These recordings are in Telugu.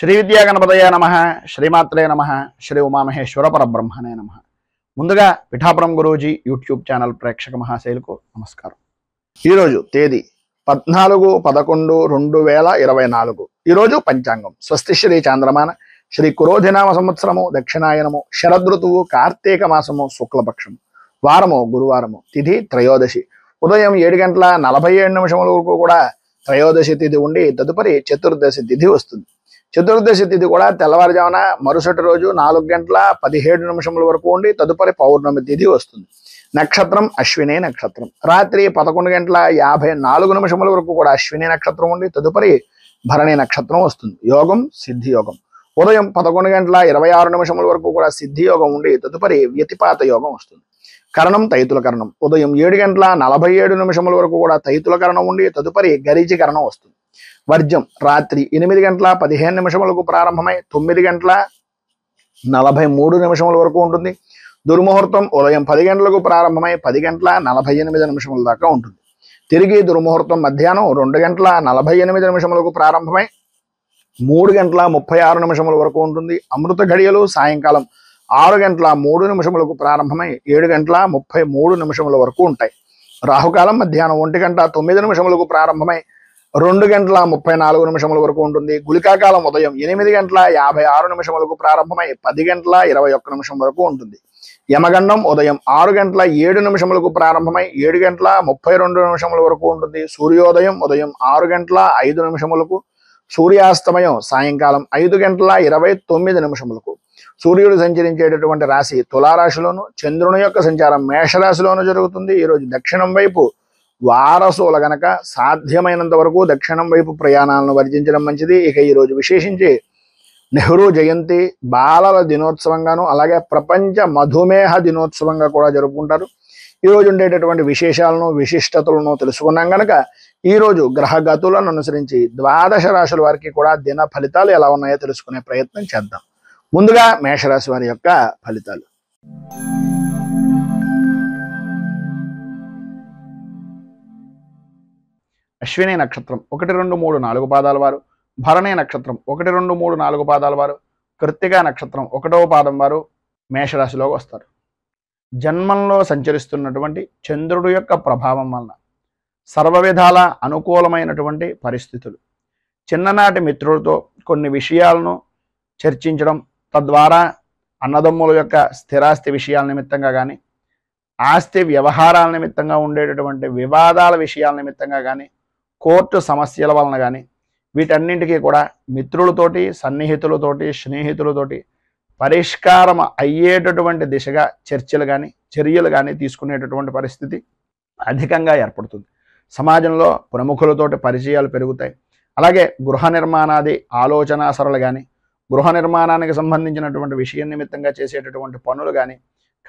శ్రీ విద్యా గణపతయ నమ శ్రీమాత్రే నమ శ్రీ ఉమామహేశ్వర పరబ్రహ్మణే నమ. ముందుగా పిఠాపురం గురూజీ యూట్యూబ్ ఛానల్ ప్రేక్షక మహాశైలకు నమస్కారం. ఈరోజు తేదీ 14/11/2024. ఈరోజు పంచాంగం స్వస్తి శ్రీ చాంద్రమాన శ్రీ కురోధినామ సంవత్సరము దక్షిణాయనము శరదృతువు కార్తీక మాసము శుక్లపక్షము వారము గురువారము తిథి త్రయోదశి ఉదయం 7:47 వరకు కూడా త్రయోదశి తిథి ఉండి తదుపరి చతుర్దశి తిథి వస్తుంది. చతుర్దశి తిథి కూడా తెల్లవారుజామున మరుసటి రోజు 4:17 వరకు ఉండి తదుపరి పౌర్ణమి తిథి వస్తుంది. నక్షత్రం అశ్విని నక్షత్రం. రాత్రి 11:54 వరకు కూడా అశ్విని నక్షత్రం ఉండి తదుపరి భరణి నక్షత్రం వస్తుంది. యోగం సిద్ధి యోగం. ఉదయం 11:26 వరకు కూడా సిద్ధి యోగం ఉండి తదుపరి వ్యతిపాత యోగం వస్తుంది. కరణం తైతుల కరణం. ఉదయం 7:47 వరకు కూడా తైతుల కరణం ఉండి తదుపరి గరిజి కరణం వస్తుంది. వర్జం రాత్రి 8:15 ప్రారంభమై 9:43 వరకు ఉంటుంది. దుర్ముహూర్తం ఉదయం 10 గంటలకు ప్రారంభమై 10:48 దాకా ఉంటుంది. తిరిగి దుర్ముహూర్తం మధ్యాహ్నం 2:48 ప్రారంభమై 3:36 వరకు ఉంటుంది. అమృత ఘడియలు సాయంకాలం 6:03 ప్రారంభమై 7:33 వరకు ఉంటాయి. రాహుకాలం మధ్యాహ్నం 1:09 ప్రారంభమై 2:34 వరకు ఉంటుంది. గుళికాకాలం ఉదయం 8:56 ప్రారంభమై 10:21 వరకు ఉంటుంది. యమగండం ఉదయం 6:07 ప్రారంభమై 7:32 వరకు ఉంటుంది. సూర్యోదయం ఉదయం 6:05 సూర్యాస్తమయం సాయంకాలం 5:29 సూర్యుడు సంచరించేటటువంటి రాశి తులారాశిలోను చంద్రుని యొక్క సంచారం మేషరాశిలోను జరుగుతుంది. ఈరోజు దక్షిణం వైపు వారసుల గనక సాధ్యమైనంత వరకు దక్షిణం వైపు ప్రయాణాలను వర్జించడం మంచిది. ఇక ఈరోజు విశేషించి నెహ్రూ జయంతి బాలల దినోత్సవంగాను అలాగే ప్రపంచ మధుమేహ దినోత్సవంగా కూడా జరుపుకుంటారు. ఈరోజు ఉండేటటువంటి విశేషాలను విశిష్టతలను తెలుసుకున్నాం కనుక ఈరోజు గ్రహగతులను అనుసరించి ద్వాదశ రాశుల వారికి కూడా దిన ఫలితాలు ఎలా ఉన్నాయో తెలుసుకునే ప్రయత్నం చేద్దాం. ముందుగా మేషరాశి వారి యొక్క ఫలితాలు. అశ్విని నక్షత్రం 1, 2, 3, 4 పాదాల వారు, భరణి నక్షత్రం 1, 2, 3, 4 పాదాల వారు, కృత్తిక నక్షత్రం 1వ పాదం వారు మేషరాశిలోకి వస్తారు. జన్మంలో సంచరిస్తున్నటువంటి చంద్రుడు యొక్క ప్రభావం వలన సర్వ విధాల అనుకూలమైనటువంటి పరిస్థితులు, చిన్ననాటి మిత్రులతో కొన్ని విషయాలను చర్చించడం, తద్వారా అన్నదమ్ముల యొక్క స్థిరాస్తి విషయాల నిమిత్తంగా కానీ ఆస్తి వ్యవహారాల నిమిత్తంగా ఉండేటటువంటి వివాదాల విషయాల నిమిత్తంగా కానీ కోర్టు సమస్యల వలన కానీ వీటన్నింటికీ కూడా మిత్రులతోటి సన్నిహితులతోటి స్నేహితులతోటి పరిష్కారం అయ్యేటటువంటి దిశగా చర్యలు కానీ తీసుకునేటటువంటి పరిస్థితి అధికంగా ఏర్పడుతుంది. సమాజంలో ప్రముఖులతోటి పరిచయాలు పెరుగుతాయి. అలాగే గృహ నిర్మాణాది ఆలోచన సరళి కానీ గృహ నిర్మాణానికి సంబంధించినటువంటి విషయం నిమిత్తంగా చేసేటటువంటి పనులు కానీ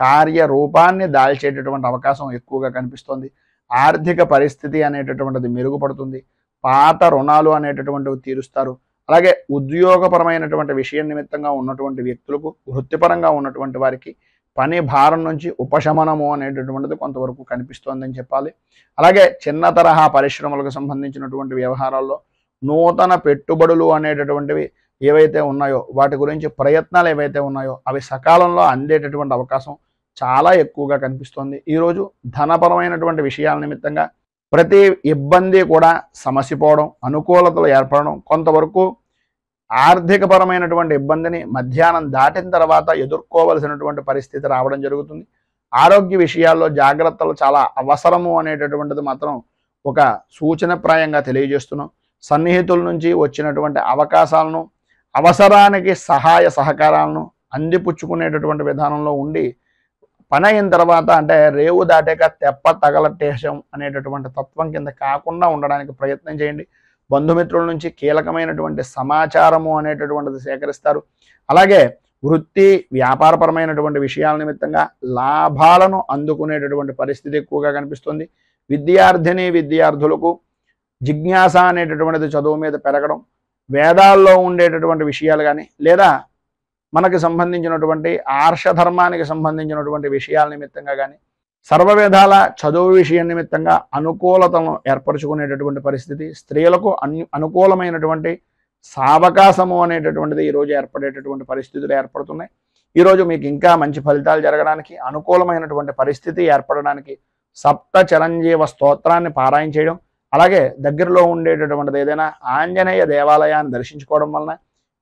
కార్యరూపాన్ని దాల్చేటటువంటి అవకాశం ఎక్కువగా కనిపిస్తుంది. ఆర్థిక పరిస్థితి అనేటటువంటిది మెరుగుపడుతుంది. పాత రుణాలు అనేటటువంటివి తీరుస్తారు. అలాగే ఉద్యోగపరమైనటువంటి విషయం నిమిత్తంగా ఉన్నటువంటి వ్యక్తులకు వృత్తిపరంగా ఉన్నటువంటి వారికి పని భారం నుంచి ఉపశమనము అనేటటువంటిది కొంతవరకు కనిపిస్తోందని చెప్పాలి. అలాగే చిన్న తరహా పరిశ్రమలకు సంబంధించినటువంటి వ్యవహారాల్లో నూతన పెట్టుబడులు అనేటటువంటివి ఏవైతే ఉన్నాయో వాటి గురించి ప్రయత్నాలు ఏవైతే ఉన్నాయో అవి సకాలంలో అందేటటువంటి అవకాశం చాలా ఎక్కువగా కనిపిస్తోంది. ఈరోజు ధనపరమైనటువంటి విషయాల నిమిత్తంగా ప్రతి ఇబ్బంది కూడా సమసిపోవడం, అనుకూలతలు ఏర్పడడం, కొంతవరకు ఆర్థికపరమైనటువంటి ఇబ్బందిని మధ్యాహ్నం దాటిన తర్వాత ఎదుర్కోవలసినటువంటి పరిస్థితి రావడం జరుగుతుంది. ఆరోగ్య విషయాల్లో జాగ్రత్తలు చాలా అవసరము అనేటటువంటిది మాత్రం ఒక సూచనప్రాయంగా తెలియజేస్తున్నాం. సన్నిహితుల నుంచి వచ్చినటువంటి అవకాశాలను అవసరానికి సహాయ సహకారాలను అందిపుచ్చుకునేటటువంటి విధానంలో ఉండి పని అయిన తర్వాత అంటే రేవు దాటాక తెప్ప తగలటేషం అనేటటువంటి తత్వం కింద కాకుండా ఉండడానికి ప్రయత్నం చేయండి. బంధుమిత్రుల నుంచి కీలకమైనటువంటి సమాచారము అనేటటువంటిది సేకరిస్తారు. అలాగే వృత్తి వ్యాపారపరమైనటువంటి విషయాల నిమిత్తంగా లాభాలను అందుకునేటటువంటి పరిస్థితి ఎక్కువగా కనిపిస్తుంది. విద్యార్థులకు జిజ్ఞాస అనేటటువంటిది చదువు మీద పెరగడం, వేదాల్లో ఉండేటటువంటి విషయాలు కానీ లేదా మనకు సంబంధించినటువంటి ఆర్షధర్మానికి సంబంధించినటువంటి విషయాల నిమిత్తంగా కానీ సర్వ విధాల చదువు విషయం నిమిత్తంగా అనుకూలతను ఏర్పరచుకునేటటువంటి పరిస్థితి, స్త్రీలకు అనుకూలమైనటువంటి సావకాశము అనేటటువంటిది ఈరోజు ఏర్పడేటటువంటి పరిస్థితులు ఏర్పడుతున్నాయి. ఈరోజు మీకు ఇంకా మంచి ఫలితాలు జరగడానికి, అనుకూలమైనటువంటి పరిస్థితి ఏర్పడడానికి సప్త చిరంజీవ స్తోత్రాన్ని పారాయణ చేయడం, అలాగే దగ్గరలో ఉండేటటువంటిది ఏదైనా ఆంజనేయ దేవాలయాన్ని దర్శించుకోవడం వలన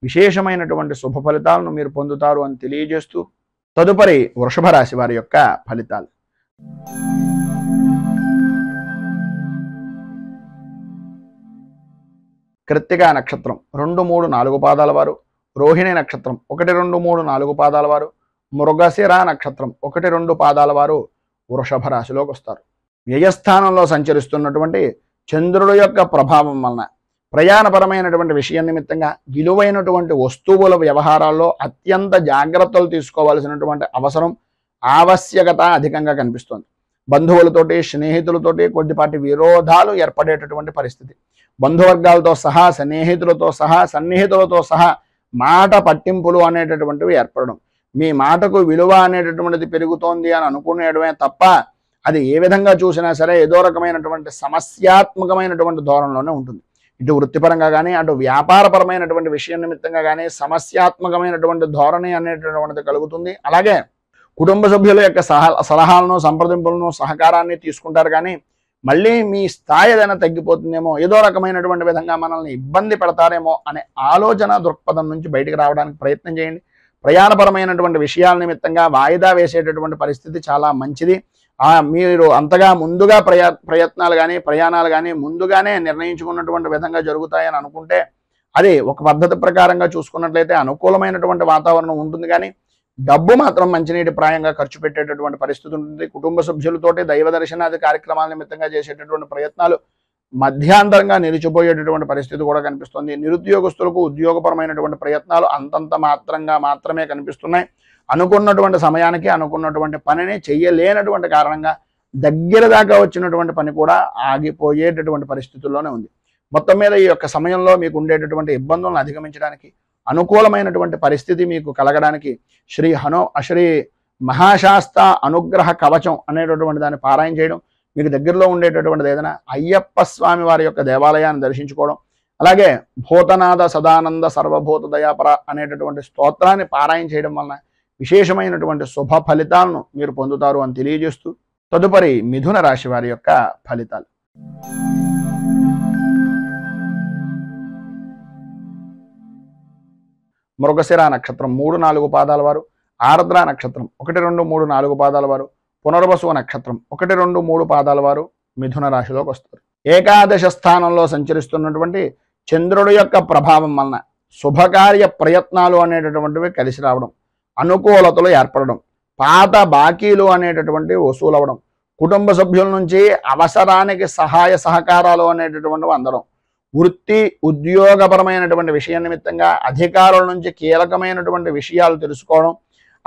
విశేషమైనటువంటి శుభ ఫలితాలను మీరు పొందుతారు అని తెలియజేస్తూ, తదుపరి వృషభ రాశి వారి యొక్క ఫలితాలు. కృత్తికా నక్షత్రం 2, 3, 4 పాదాల వారు, రోహిణి నక్షత్రం 1, 2, 3, 4 పాదాల వారు, మృగశిర నక్షత్రం 1, 2 పాదాల వారు వృషభ రాశిలోకి వస్తారు. వ్యయస్థానంలో సంచరిస్తున్నటువంటి చంద్రుడి యొక్క ప్రభావం వలన ప్రయాణపరమైనటువంటి విషయం నిమిత్తంగా విలువైనటువంటి వస్తువుల వ్యవహారాల్లో అత్యంత జాగ్రత్తలు తీసుకోవాల్సినటువంటి అవసరం, ఆవశ్యకత అధికంగా కనిపిస్తుంది. బంధువులతోటి, స్నేహితులతోటి కొద్దిపాటి విరోధాలు ఏర్పడేటటువంటి పరిస్థితి. బంధువర్గాలతో సహా, సన్నిహితులతో సహా మాట పట్టింపులు అనేటటువంటివి ఏర్పడడం, మీ మాటకు విలువ అనేటటువంటిది పెరుగుతోంది అని అనుకునేయడమే తప్ప అది ఏ విధంగా చూసినా సరే ఏదో రకమైనటువంటి సమస్యాత్మకమైనటువంటి ధోరణిలోనే ఉంటుంది. ఇటు వృత్తిపరంగా కానీ, అటు వ్యాపారపరమైనటువంటి విషయం నిమిత్తంగా కానీ సమస్యాత్మకమైనటువంటి ధోరణి అనేటటువంటిది కలుగుతుంది. అలాగే కుటుంబ సభ్యుల యొక్క సలహాలను, సంప్రదింపులను, సహకారాన్ని తీసుకుంటారు. కానీ మళ్ళీ మీ స్థాయి ఏదైనా తగ్గిపోతుందేమో, ఏదో రకమైనటువంటి విధంగా మనల్ని ఇబ్బంది పెడతారేమో అనే ఆలోచన దృక్పథం నుంచి బయటికి రావడానికి ప్రయత్నం చేయండి. ప్రయాణపరమైనటువంటి విషయాల నిమిత్తంగా వాయిదా వేసేటటువంటి పరిస్థితి చాలా మంచిది. మీరు అంతగా ముందుగా ప్రయత్నాలు కానీ, ప్రయాణాలు కానీ ముందుగానే నిర్ణయించుకున్నటువంటి విధంగా జరుగుతాయని అనుకుంటే అది ఒక పద్ధతి ప్రకారంగా చూసుకున్నట్లయితే అనుకూలమైనటువంటి వాతావరణం ఉంటుంది. కానీ డబ్బు మాత్రం మంచినీటి ప్రాయంగా ఖర్చు పెట్టేటటువంటి పరిస్థితి ఉంటుంది. కుటుంబ సభ్యులతోటి దైవ దర్శనాది కార్యక్రమాల నిమిత్తంగా చేసేటటువంటి ప్రయత్నాలు మధ్యాంతరంగా నిలిచిపోయేటటువంటి పరిస్థితి కూడా కనిపిస్తుంది. నిరుద్యోగస్తులకు ఉద్యోగపరమైనటువంటి ప్రయత్నాలు అంతంత మాత్రమే కనిపిస్తున్నాయి. అనుకున్నటువంటి సమయానికి అనుకున్నటువంటి పనిని చెయ్యలేనటువంటి కారణంగా దగ్గర దాకా వచ్చినటువంటి పని కూడా ఆగిపోయేటటువంటి పరిస్థితుల్లోనే ఉంది. మొత్తం మీద ఈ యొక్క సమయంలో మీకు ఉండేటటువంటి ఇబ్బందులను అధిగమించడానికి, అనుకూలమైనటువంటి పరిస్థితి మీకు కలగడానికి శ్రీ మహాశాస్త అనుగ్రహ కవచం అనేటటువంటి దాన్ని పారాయణ చేయడం, మీకు దగ్గరలో ఉండేటటువంటిది ఏదైనా అయ్యప్ప స్వామి వారి యొక్క దేవాలయాన్ని దర్శించుకోవడం, అలాగే భూతనాథ సదానంద సర్వభూత దయాపర అనేటటువంటి స్తోత్రాన్ని పారాయణ చేయడం వలన విశేషమైనటువంటి శుభ ఫలితాలను మీరు పొందుతారు అని తెలియజేస్తూ, తదుపరి మిథున రాశి వారి యొక్క ఫలితాలు. మృగశిర నక్షత్రం 3, 4 పాదాల వారు, ఆర్ద్ర నక్షత్రం 1, 2, 3, 4 పాదాల వారు, పునర్వసు నక్షత్రం 1, 2, 3 పాదాల వారు మిథున రాశిలోకి వస్తారు. ఏకాదశ స్థానంలో సంచరిస్తున్నటువంటి చంద్రుడి యొక్క ప్రభావం వలన శుభకార్య ప్రయత్నాలు అనేటటువంటివి కలిసి రావడం, అనుకూలతలు ఏర్పడడం, పాత బాకీలు అనేటటువంటివి వసూలవడం, కుటుంబ సభ్యుల నుంచి అవసరానికి సహాయ సహకారాలు అనేటటువంటివి అందడం, వృత్తి ఉద్యోగపరమైనటువంటి విషయం నిమిత్తంగా అధికారుల నుంచి కీలకమైనటువంటి విషయాలు తెలుసుకోవడం,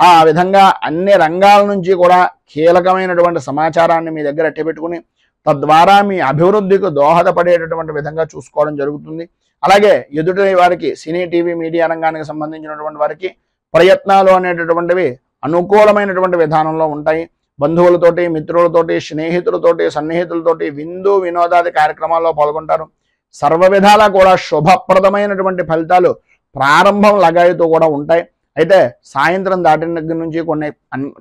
ఆ విధంగా అన్ని రంగాల నుంచి కూడా కీలకమైనటువంటి సమాచారాన్ని మీ దగ్గర అట్టపెట్టుకుని తద్వారా మీ అభివృద్ధికి దోహదపడేటటువంటి విధంగా చూసుకోవడం జరుగుతుంది. అలాగే ఎదుటి వారికి, సినీ టీవీ మీడియా రంగానికి సంబంధించినటువంటి వారికి ప్రయత్నాలు అనేటటువంటివి అనుకూలమైనటువంటి విధానంలో ఉంటాయి. బంధువులతోటి, మిత్రులతోటి, స్నేహితులతోటి, సన్నిహితులతోటి విందు వినోదాది కార్యక్రమాల్లో పాల్గొంటారు. సర్వ విధాలా కూడా శుభప్రదమైనటువంటి ఫలితాలు ప్రారంభం లగాయితో కూడా ఉంటాయి. అయితే సాయంత్రం దాటిన దగ్గర నుంచి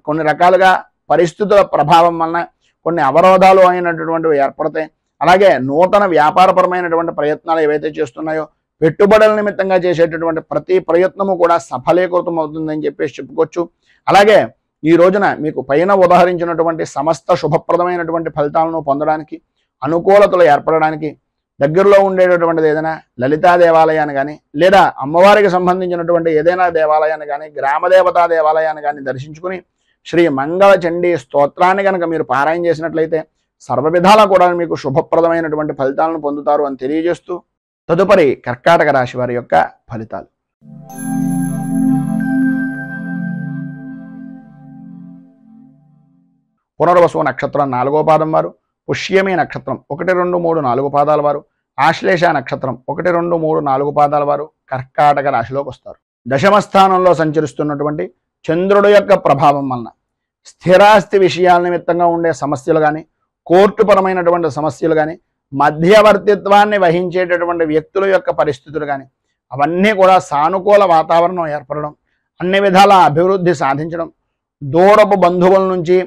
కొన్ని రకాలుగా పరిస్థితుల ప్రభావం వలన కొన్ని అవరోధాలు అయినటువంటివి ఏర్పడతాయి. అలాగే నూతన వ్యాపారపరమైనటువంటి ప్రయత్నాలు ఏవైతే చేస్తున్నాయో, పెట్టుబడుల నిమిత్తంగా చేసేటటువంటి ప్రతి ప్రయత్నము కూడా సఫలీకృతం అవుతుందని చెప్పేసి చెప్పుకోవచ్చు. అలాగే ఈ రోజున మీకు పైన ఉదాహరించినటువంటి సమస్త శుభప్రదమైనటువంటి ఫలితాలను పొందడానికి, అనుకూలతలు ఏర్పడడానికి దగ్గరలో ఉండేటటువంటిది ఏదైనా లలితా దేవాలయాన్ని కానీ, లేదా అమ్మవారికి సంబంధించినటువంటి ఏదైనా దేవాలయాన్ని కానీ, గ్రామదేవతా దేవాలయాన్ని కానీ దర్శించుకుని శ్రీ మంగళ చండీ స్తోత్రాన్ని కనుక మీరు పారాయణ చేసినట్లయితే సర్వ విధాలా కూడా మీకు శుభప్రదమైనటువంటి ఫలితాలను పొందుతారు అని తెలియజేస్తూ, తదుపరి కర్కాటక రాశి వారి యొక్క ఫలితాలు. పునర్వసు నక్షత్రం 4వ పాదం వారు, పుష్యమి నక్షత్రం 1, 2, 3, 4 పాదాల వారు, ఆశ్లేష నక్షత్రం 1, 2, 3, 4 పాదాల వారు కర్కాటక రాశిలోకి వస్తారు. దశమ స్థానంలో సంచరిస్తున్నటువంటి చంద్రుడి యొక్క ప్రభావం వలన స్థిరాస్తి విషయాల నిమిత్తంగా ఉండే సమస్యలు కానీ, కోర్టు పరమైనటువంటి సమస్యలు కానీ, మధ్యవర్తిత్వాన్ని వహించేటటువంటి వ్యక్తుల యొక్క పరిస్థితులు కానీ, అవన్నీ కూడా సానుకూల వాతావరణం ఏర్పడడం, అన్ని విధాల అభివృద్ధి సాధించడం, దూరపు బంధువుల నుంచి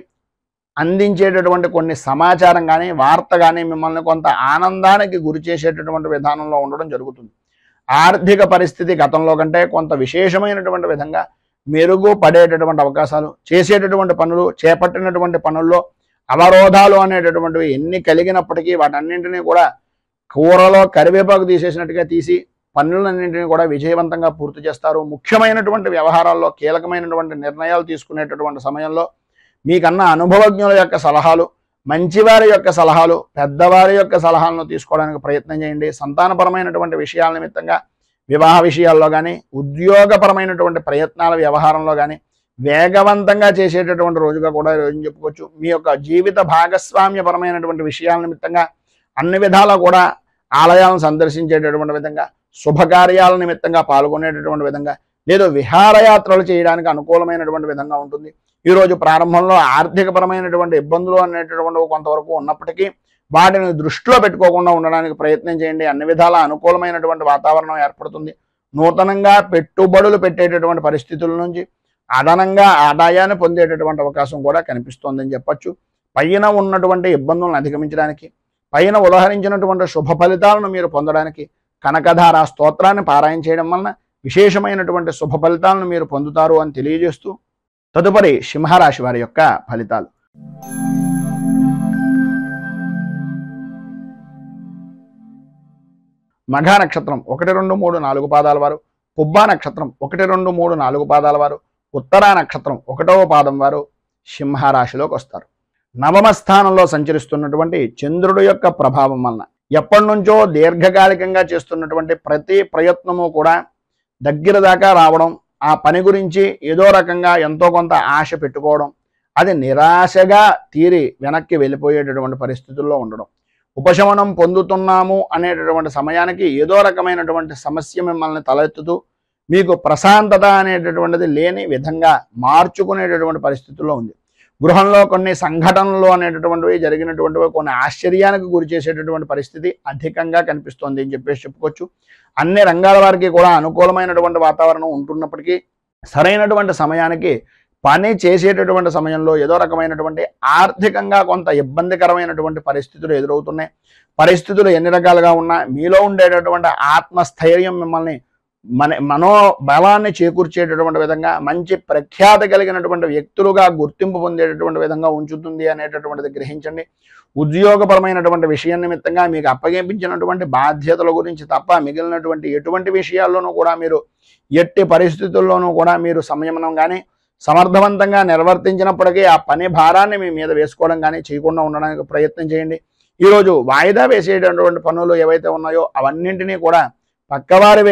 అందించేటటువంటి కొన్ని సమాచారం కానీ వార్త కానీ మిమ్మల్ని కొంత ఆనందానికి గురి చేసేటటువంటి విధానంలో ఉండడం జరుగుతుంది. ఆర్థిక పరిస్థితి గతంలో కంటే కొంత విశేషమైనటువంటి విధంగా మెరుగుపడేటటువంటి అవకాశాలు, చేసేటటువంటి పనులు, చేపట్టినటువంటి పనుల్లో అవరోధాలు అనేటటువంటివి ఎన్ని కలిగినప్పటికీ వాటన్నింటినీ కూడా కూరలో కరివేపాకు తీసేసినట్టుగా తీసి పనులన్నింటినీ కూడా విజయవంతంగా పూర్తి చేస్తారు. ముఖ్యమైనటువంటి వ్యవహారాల్లో కీలకమైనటువంటి నిర్ణయాలు తీసుకునేటటువంటి సమయంలో మీకన్నా అనుభవజ్ఞుల యొక్క సలహాలు, మంచివారి యొక్క సలహాలు, పెద్దవారి యొక్క సలహాలను తీసుకోవడానికి ప్రయత్నం చేయండి. సంతానపరమైనటువంటి విషయాల నిమిత్తంగా వివాహ విషయాల్లో కానీ, ఉద్యోగపరమైనటువంటి ప్రయత్నాల వ్యవహారంలో కానీ వేగవంతంగా చేసేటటువంటి రోజుగా కూడా ఈరోజు చెప్పుకోవచ్చు. మీ యొక్క జీవిత భాగస్వామ్యపరమైనటువంటి విషయాల నిమిత్తంగా అన్ని విధాలా కూడా ఆలయాలను సందర్శించేటటువంటి విధంగా, శుభకార్యాల నిమిత్తంగా పాల్గొనేటటువంటి విధంగా, లేదా విహారయాత్రలు చేయడానికి అనుకూలమైనటువంటి విధంగా ఉంటుంది. ఈరోజు ప్రారంభంలో ఆర్థికపరమైనటువంటి ఇబ్బందులు అనేటటువంటివి కొంతవరకు ఉన్నప్పటికీ వాటిని దృష్టిలో పెట్టుకోకుండా ఉండడానికి ప్రయత్నం చేయండి. అన్ని విధాల అనుకూలమైనటువంటి వాతావరణం ఏర్పడుతుంది. నూతనంగా పెట్టుబడులు పెట్టేటటువంటి పరిస్థితుల నుంచి అదనంగా ఆదాయాన్ని పొందేటటువంటి అవకాశం కూడా కనిపిస్తోందని చెప్పచ్చు. పైన ఉన్నటువంటి ఇబ్బందులను అధిగమించడానికి, పైన ఉదహరించినటువంటి శుభ ఫలితాలను మీరు పొందడానికి కనకధార స్తోత్రాన్ని పారాయణ చేయడం వలన విశేషమైనటువంటి శుభ ఫలితాలను మీరు పొందుతారు అని తెలియజేస్తూ తదుపరి సింహరాశి వారి యొక్క ఫలితాలు. మఘ నక్షత్రం 1, 2, 3, 4 పాదాల వారు, పుబ్బా నక్షత్రం 1, 2, 3, 4 పాదాల వారు, ఉత్తరా నక్షత్రం 1వ పాదం వారు సింహరాశిలోకి వస్తారు. నవమ స్థానంలో సంచరిస్తున్నటువంటి చంద్రుడి యొక్క ప్రభావం వలన ఎప్పటి నుంచో దీర్ఘకాలికంగా చేస్తున్నటువంటి ప్రతి ప్రయత్నము కూడా దగ్గర దాకా రావడం, ఆ పని గురించి ఏదో రకంగా ఎంతో కొంత ఆశ పెట్టుకోవడం, అది నిరాశగా తీరి వెనక్కి వెళ్ళిపోయేటటువంటి పరిస్థితుల్లో ఉండడం, ఉపశమనం పొందుతున్నాము అనేటటువంటి సమయానికి ఏదో రకమైనటువంటి సమస్య మిమ్మల్ని తలెత్తుతూ మీకు ప్రశాంతత అనేటటువంటిది లేని విధంగా మార్చుకునేటటువంటి పరిస్థితుల్లో ఉంది. గృహంలో కొన్ని సంఘటనలు అనేటటువంటివి జరిగినటువంటివి కొన్ని ఆశ్చర్యానికి గురి చేసేటటువంటి పరిస్థితి అధికంగా కనిపిస్తోంది అని చెప్పేసి చెప్పుకోవచ్చు. అన్ని రంగాల వారికి కూడా అనుకూలమైనటువంటి వాతావరణం ఉంటున్నప్పటికీ సరైనటువంటి సమయానికి పని చేసేటటువంటి సమయంలో ఏదో రకమైనటువంటి ఆర్థికంగా కొంత ఇబ్బందికరమైనటువంటి పరిస్థితులు ఎదురవుతున్నాయి. పరిస్థితులు ఎన్ని రకాలుగా ఉన్నా మీలో ఉండేటటువంటి ఆత్మస్థైర్యం మిమ్మల్ని మనోబలాన్ని చేకూర్చేటటువంటి విధంగా, మంచి ప్రఖ్యాతి కలిగినటువంటి వ్యక్తులుగా గుర్తింపు పొందేటటువంటి విధంగా ఉంచుతుంది అనేటటువంటిది గ్రహించండి. ఉద్యోగపరమైనటువంటి విషయం నిమిత్తంగా మీకు అప్పగించినటువంటి బాధ్యతల గురించి తప్ప మిగిలినటువంటి ఎటువంటి విషయాల్లోనూ కూడా మీరు ఎట్టి పరిస్థితుల్లోనూ కూడా మీరు సంయమనం కానీ సమర్థవంతంగా నిర్వర్తించినప్పటికీ ఆ పని భారాన్ని మీ మీద వేసుకోవడం కానీ చేయకుండా ఉండడానికి ప్రయత్నం చేయండి. ఈరోజు వాయిదా వేసేటటువంటి పనులు ఏవైతే ఉన్నాయో అవన్నింటినీ కూడా పక్కవారి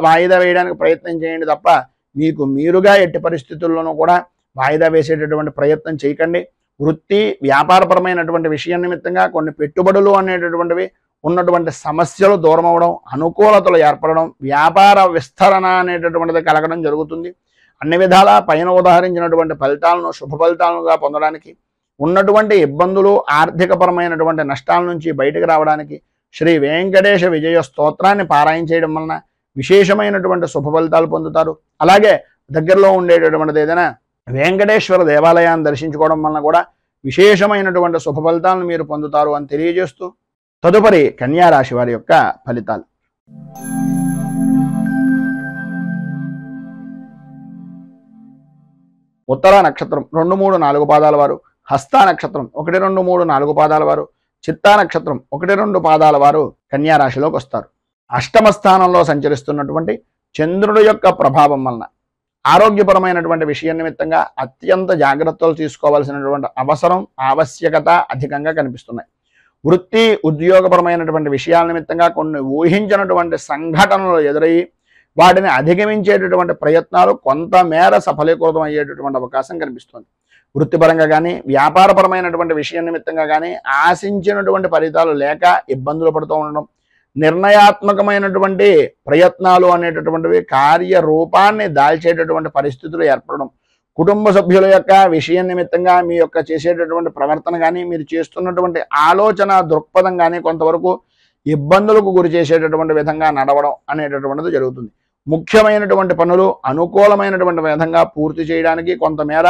వాయిదా వేయడానికి ప్రయత్నం చేయండి తప్ప మీకు మీరుగా ఎట్టి పరిస్థితుల్లోనూ కూడా వాయిదా వేసేటటువంటి ప్రయత్నం చేయకండి. వృత్తి వ్యాపారపరమైనటువంటి విషయం నిమిత్తంగా కొన్ని పెట్టుబడులు అనేటటువంటివి ఉన్నటువంటి సమస్యలు దూరం అవడం, అనుకూలతలు ఏర్పడడం, వ్యాపార విస్తరణ అనేటటువంటిది కలగడం జరుగుతుంది. అన్ని విధాలా పైన ఉదాహరించినటువంటి ఫలితాలను శుభ ఫలితాలుగా పొందడానికి, ఉన్నటువంటి ఇబ్బందులు ఆర్థికపరమైనటువంటి నష్టాల నుంచి బయటకు రావడానికి శ్రీ వెంకటేశ విజయ స్తోత్రాన్ని పారాయణ చేయడం వలన విశేషమైనటువంటి శుభ ఫలితాలు పొందుతారు. అలాగే దగ్గరలో ఉండేటటువంటిది ఏదైనా వెంకటేశ్వర దేవాలయాన్ని దర్శించుకోవడం వలన కూడా విశేషమైనటువంటి శుభ ఫలితాలను మీరు పొందుతారు అని తెలియజేస్తూ తదుపరి కన్యా రాశి వారి యొక్క ఫలితాలు. ఉత్తర నక్షత్రం 2, 3, 4 పాదాల వారు, హస్త నక్షత్రం 1, 2, 3, 4 పాదాల వారు, చిత్తా నక్షత్రం 1, 2 పాదాల వారు కన్యా రాశిలోకి వస్తారు. అష్టమ స్థానంలో సంచరిస్తున్నటువంటి చంద్రుడి యొక్క ప్రభావం వలన ఆరోగ్యపరమైనటువంటి విషయం నిమిత్తంగా అత్యంత జాగ్రత్తలు తీసుకోవాల్సినటువంటి అవసరం, ఆవశ్యకత అధికంగా కనిపిస్తున్నాయి. వృత్తి ఉద్యోగపరమైనటువంటి విషయాల నిమిత్తంగా కొన్ని ఊహించినటువంటి సంఘటనలు ఎదురయ్యి వాటిని అధిగమించేటటువంటి ప్రయత్నాలు కొంతమేర సఫలీకృతం అయ్యేటటువంటి అవకాశం కనిపిస్తుంది. వృత్తిపరంగా కానీ వ్యాపారపరమైనటువంటి విషయం నిమిత్తంగా కానీ ఆశించినటువంటి ఫలితాలు లేక ఇబ్బందులు పడుతూ ఉండడం, నిర్ణయాత్మకమైనటువంటి ప్రయత్నాలు అనేటటువంటివి కార్యరూపాన్ని దాల్చేటటువంటి పరిస్థితులు ఏర్పడడం, కుటుంబ సభ్యుల యొక్క విషయం నిమిత్తంగా మీ యొక్క చేసేటటువంటి ప్రవర్తన కానీ మీరు చేస్తున్నటువంటి ఆలోచన దృక్పథం కానీ కొంతవరకు ఇబ్బందులకు గురి చేసేటటువంటి విధంగా నడవడం అనేటటువంటిది జరుగుతుంది. ముఖ్యమైనటువంటి పనులు అనుకూలమైనటువంటి విధంగా పూర్తి చేయడానికి కొంతమేర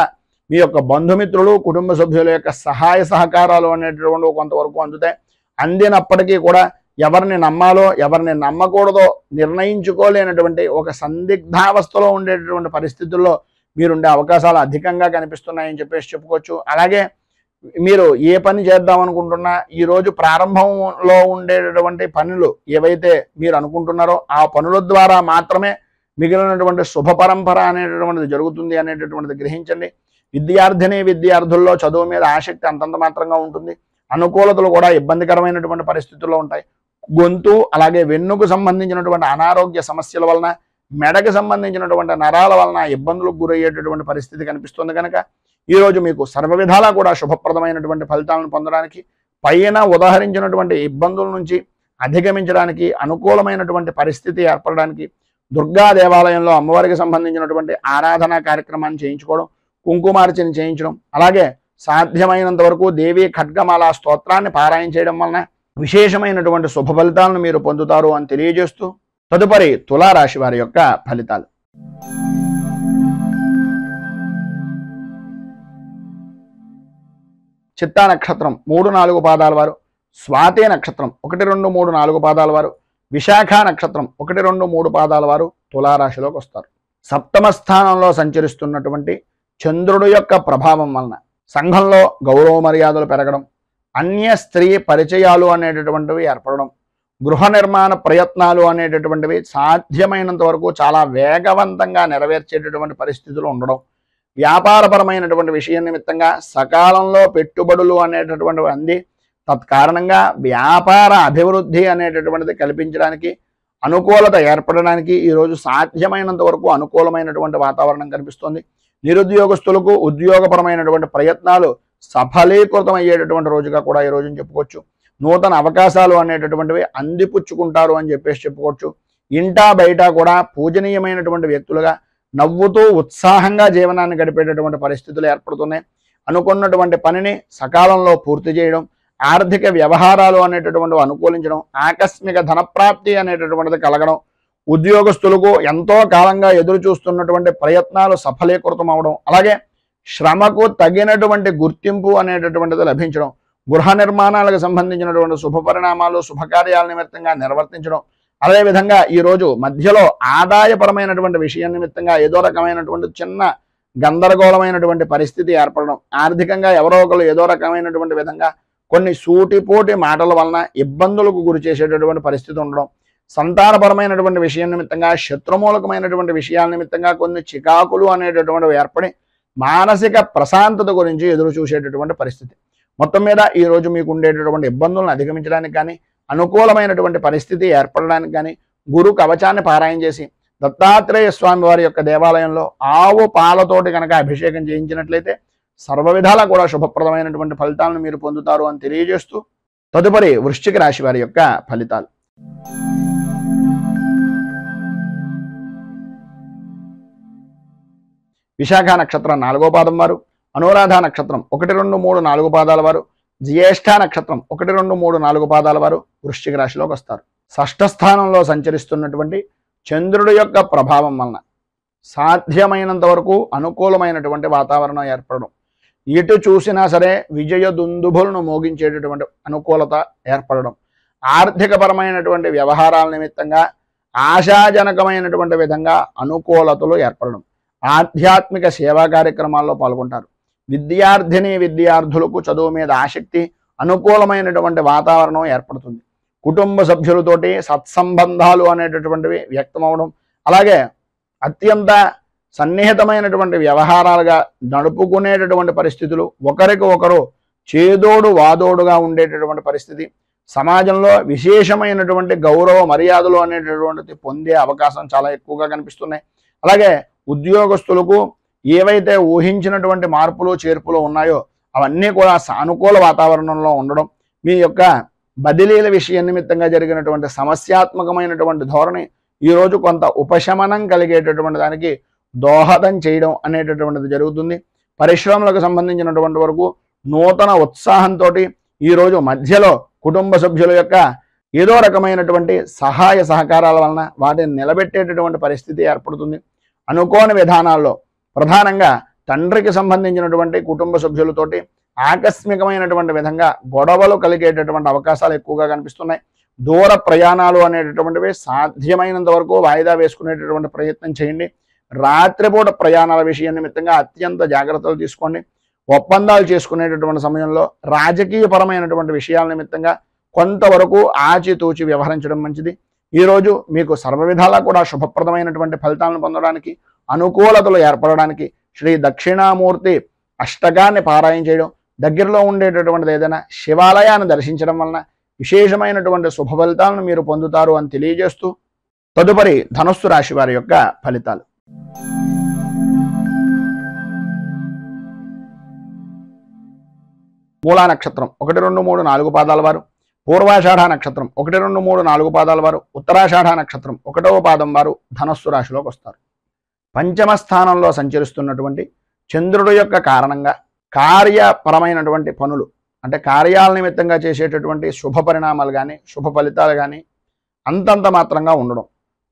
మీ యొక్క బంధుమిత్రులు కుటుంబ సభ్యుల యొక్క సహాయ సహకారాలు అనేటువంటి కొంతవరకు అందుతాయి. అందినప్పటికీ కూడా ఎవరిని నమ్మాలో ఎవరిని నమ్మకూడదో నిర్ణయించుకోలేనటువంటి ఒక సందిగ్ధావస్థలో ఉండేటటువంటి పరిస్థితుల్లో మీరుండే అవకాశాలు అధికంగా కనిపిస్తున్నాయని చెప్పేసి చెప్పుకోవచ్చు. అలాగే మీరు ఏ పని చేద్దాం అనుకుంటున్నా ఈరోజు ప్రారంభంలో ఉండేటటువంటి పనులు ఏవైతే మీరు అనుకుంటున్నారో ఆ పనుల ద్వారా మాత్రమే మిగిలినటువంటి శుభ పరంపర అనేటటువంటిది జరుగుతుంది అనేటటువంటిది గ్రహించండి. విద్యార్థుల్లో చదువు మీద ఆసక్తి అంతంత మాత్రంగా ఉంటుంది. అనుకూలతలు కూడా ఇబ్బందికరమైనటువంటి పరిస్థితుల్లో ఉంటాయి. గొంతు అలాగే వెన్నుకు సంబంధించినటువంటి అనారోగ్య సమస్యల వలన, మెడకు సంబంధించినటువంటి నరాల వలన ఇబ్బందులకు గురయ్యేటటువంటి పరిస్థితి కనిపిస్తుంది. కనుక ఈరోజు మీకు సర్వ విధాలా కూడా శుభప్రదమైనటువంటి ఫలితాలను పొందడానికి, పైన ఉదాహరించినటువంటి ఇబ్బందుల నుంచి అధిగమించడానికి, అనుకూలమైనటువంటి పరిస్థితి ఏర్పడడానికి దుర్గా దేవాలయంలో అమ్మవారికి సంబంధించినటువంటి ఆరాధనా కార్యక్రమాన్ని చేయించుకోవడం, కుంకుమార్చన చేయించడం, అలాగే సాధ్యమైనంత వరకు దేవీ ఖడ్గమాల స్తోత్రాన్ని పారాయణ చేయడం వలన విశేషమైనటువంటి శుభ ఫలితాలను మీరు పొందుతారు అని తెలియజేస్తూ తదుపరి తులారాశి వారి యొక్క ఫలితాలు. చిత్తా నక్షత్రం 3-4 పాదాల వారు, స్వాతి నక్షత్రం 1, 2, 3, 4 పాదాల వారు, విశాఖ నక్షత్రం 1, 2, 3 పాదాల వారు తులారాశిలోకి వస్తారు. సప్తమ స్థానంలో సంచరిస్తున్నటువంటి చంద్రుడు యొక్క ప్రభావం వలన సంఘంలో గౌరవ మర్యాదలు పెరగడం, అన్య స్త్రీ పరిచయాలు అనేటటువంటివి ఏర్పడడం, గృహ నిర్మాణ ప్రయత్నాలు అనేటటువంటివి సాధ్యమైనంత వరకు చాలా వేగవంతంగా నెరవేర్చేటటువంటి పరిస్థితులు ఉండడం, వ్యాపారపరమైనటువంటి విషయం నిమిత్తంగా సకాలంలో పెట్టుబడులు అనేటటువంటివి అంది తత్కారణంగా వ్యాపార అభివృద్ధి అనేటటువంటిది కల్పించడానికి, అనుకూలత ఏర్పడడానికి ఈరోజు సాధ్యమైనంత వరకు అనుకూలమైనటువంటి వాతావరణం కనిపిస్తుంది. నిరుద్యోగస్తులకు ఉద్యోగపరమైనటువంటి ప్రయత్నాలు సఫలీకృతం అయ్యేటటువంటి రోజుగా కూడా ఈ రోజుని చెప్పుకోవచ్చు. నూతన అవకాశాలు అనేటటువంటివి అందిపుచ్చుకుంటారు అని చెప్పేసి చెప్పుకోవచ్చు. ఇంటా బయట కూడా పూజనీయమైనటువంటి వ్యక్తులుగా నవ్వుతూ ఉత్సాహంగా జీవనాన్ని గడిపేటటువంటి పరిస్థితులు ఏర్పడుతున్నాయి. అనుకున్నటువంటి పనిని సకాలంలో పూర్తి చేయడం, ఆర్థిక వ్యవహారాలు అనేటటువంటివి అనుకూలించడం, ఆకస్మిక ధనప్రాప్తి అనేటటువంటిది కలగడం, ఉద్యోగస్తులకు ఎంతో కాలంగా ఎదురు చూస్తున్నటువంటి ప్రయత్నాలు సఫలీకృతం అవడం, అలాగే శ్రమకు తగినటువంటి గుర్తింపు అనేటటువంటిది లభించడం, గృహ నిర్మాణాలకు సంబంధించినటువంటి శుభ పరిణామాలు శుభకార్యాల నిమిత్తంగా నిర్వర్తించడం, అదేవిధంగా ఈరోజు మధ్యలో ఆదాయపరమైనటువంటి విషయం నిమిత్తంగా ఏదో రకమైనటువంటి చిన్న గందరగోళమైనటువంటి పరిస్థితి ఏర్పడడం, ఆర్థికంగా ఎవరో ఒకరు ఏదో రకమైనటువంటి విధంగా కొన్ని సూటిపోటి మాటల వలన ఇబ్బందులకు గురి చేసేటటువంటి పరిస్థితి ఉండడం, సంతానపరమైనటువంటి విషయం నిమిత్తంగా శత్రుమూలకమైనటువంటి విషయాల నిమిత్తంగా కొన్ని చికాకులు అనేటటువంటివి ఏర్పడి మానసిక ప్రశాంతత గురించి ఎదురు చూసేటటువంటి పరిస్థితి. మొత్తం మీద ఈరోజు మీకు ఉండేటటువంటి ఇబ్బందులను అధిగమించడానికి కానీ, అనుకూలమైనటువంటి పరిస్థితి ఏర్పడడానికి కానీ గురు కవచాన్ని పారాయణ చేసి దత్తాత్రేయ స్వామి వారి యొక్క దేవాలయంలో ఆవు పాలతోటి కనుక అభిషేకం చేయించినట్లయితే సర్వ విధాలా కూడా శుభప్రదమైనటువంటి ఫలితాలను మీరు పొందుతారు అని తెలియజేస్తూ తదుపరి వృశ్చిక రాశి వారి యొక్క ఫలితాలు. విశాఖ నక్షత్రం 4వ పాదం వారు, అనురాధ నక్షత్రం 1, 2, 3, 4 పాదాల వారు, జ్యేష్ఠ నక్షత్రం 1, 2, 3, 4 పాదాల వారు వృశ్చిక రాశిలోకి వస్తారు. షష్ఠ స్థానంలో సంచరిస్తున్నటువంటి చంద్రుడి యొక్క ప్రభావం వలన సాధ్యమైనంత వరకు అనుకూలమైనటువంటి వాతావరణం ఏర్పడడం, ఎటు చూసినా సరే విజయ దుందుభులను మోగించేటటువంటి అనుకూలత ఏర్పడడం, ఆర్థికపరమైనటువంటి వ్యవహారాల నిమిత్తంగా ఆశాజనకమైనటువంటి విధంగా అనుకూలతలు ఏర్పడడం, ఆధ్యాత్మిక సేవా కార్యక్రమాల్లో పాల్గొంటారు. విద్యార్థులకు చదువు మీద ఆసక్తి, అనుకూలమైనటువంటి వాతావరణం ఏర్పడుతుంది. కుటుంబ సభ్యులతోటి సత్సంబంధాలు అనేటటువంటివి వ్యక్తమవడం, అలాగే అత్యంత సన్నిహితమైనటువంటి వ్యవహారాలుగా నడుపుకునేటటువంటి పరిస్థితులు, ఒకరికి ఒకరు చేదోడు వాదోడుగా ఉండేటటువంటి పరిస్థితి, సమాజంలో విశేషమైనటువంటి గౌరవ మర్యాదలు అనేటటువంటిది పొందే అవకాశం చాలా ఎక్కువగా కనిపిస్తున్నాయి. అలాగే ఉద్యోగస్తులకు ఏవైతే ఊహించినటువంటి మార్పులు చేర్పులు ఉన్నాయో అవన్నీ కూడా సానుకూల వాతావరణంలో ఉండడం, మీ యొక్క బదిలీల విషయం నిమిత్తంగా జరిగినటువంటి సమస్యాత్మకమైనటువంటి ధోరణి ఈరోజు కొంత ఉపశమనం కలిగేటటువంటి దానికి దోహదం చేయడం అనేటటువంటిది జరుగుతుంది. పరిశ్రమలకు సంబంధించినటువంటి వరకు నూతన ఉత్సాహంతో ఈరోజు మధ్యలో కుటుంబ సభ్యుల యొక్క ఏదో రకమైనటువంటి సహాయ సహకారాల వలన వాటిని నిలబెట్టేటటువంటి పరిస్థితి ఏర్పడుతుంది. అనుకోని విధానాల్లో ప్రధానంగా తండ్రికి సంబంధించినటువంటి కుటుంబ సభ్యులతోటి ఆకస్మికమైనటువంటి విధంగా గొడవలు కలిగేటటువంటి అవకాశాలు ఎక్కువగా కనిపిస్తున్నాయి. దూర ప్రయాణాలు అనేటటువంటివి సాధ్యమైనంత వరకు వాయిదా వేసుకునేటటువంటి ప్రయత్నం చేయండి. రాత్రిపూట ప్రయాణాల విషయం నిమిత్తంగా అత్యంత జాగ్రత్తలు తీసుకోండి. ఒప్పందాలు చేసుకునేటటువంటి సమయంలో రాజకీయపరమైనటువంటి విషయాల నిమిత్తంగా కొంతవరకు ఆచితూచి వ్యవహరించడం మంచిది. ఈరోజు మీకు సర్వవిధాలా కూడా శుభప్రదమైనటువంటి ఫలితాలను పొందడానికి, అనుకూలతలు ఏర్పడడానికి శ్రీ దక్షిణామూర్తి అష్టకాన్ని పారాయణ చేయడం, దగ్గరలో ఉండేటటువంటిది ఏదైనా శివాలయాన్ని దర్శించడం వలన విశేషమైనటువంటి శుభ ఫలితాలను మీరు పొందుతారు అని తెలియజేస్తూ, తదుపరి ధనుస్సు రాశి వారి యొక్క ఫలితాలు. మూలా నక్షత్రం 1, 2, 3, 4 పాదాల వారు, పూర్వాషాఢ నక్షత్రం 1, 2, 3, 4 పాదాల వారు, ఉత్తరాషాఢ నక్షత్రం 1వ పాదం వారు ధనస్సు రాశిలోకి వస్తారు. పంచమ స్థానంలో సంచరిస్తున్నటువంటి చంద్రుడు యొక్క కారణంగా కార్యపరమైనటువంటి పనులు, అంటే కార్యాల నిమిత్తంగా చేసేటటువంటి శుభ పరిణామాలు కానీ శుభ ఫలితాలు కానీ అంతంత మాత్రంగా ఉండడం,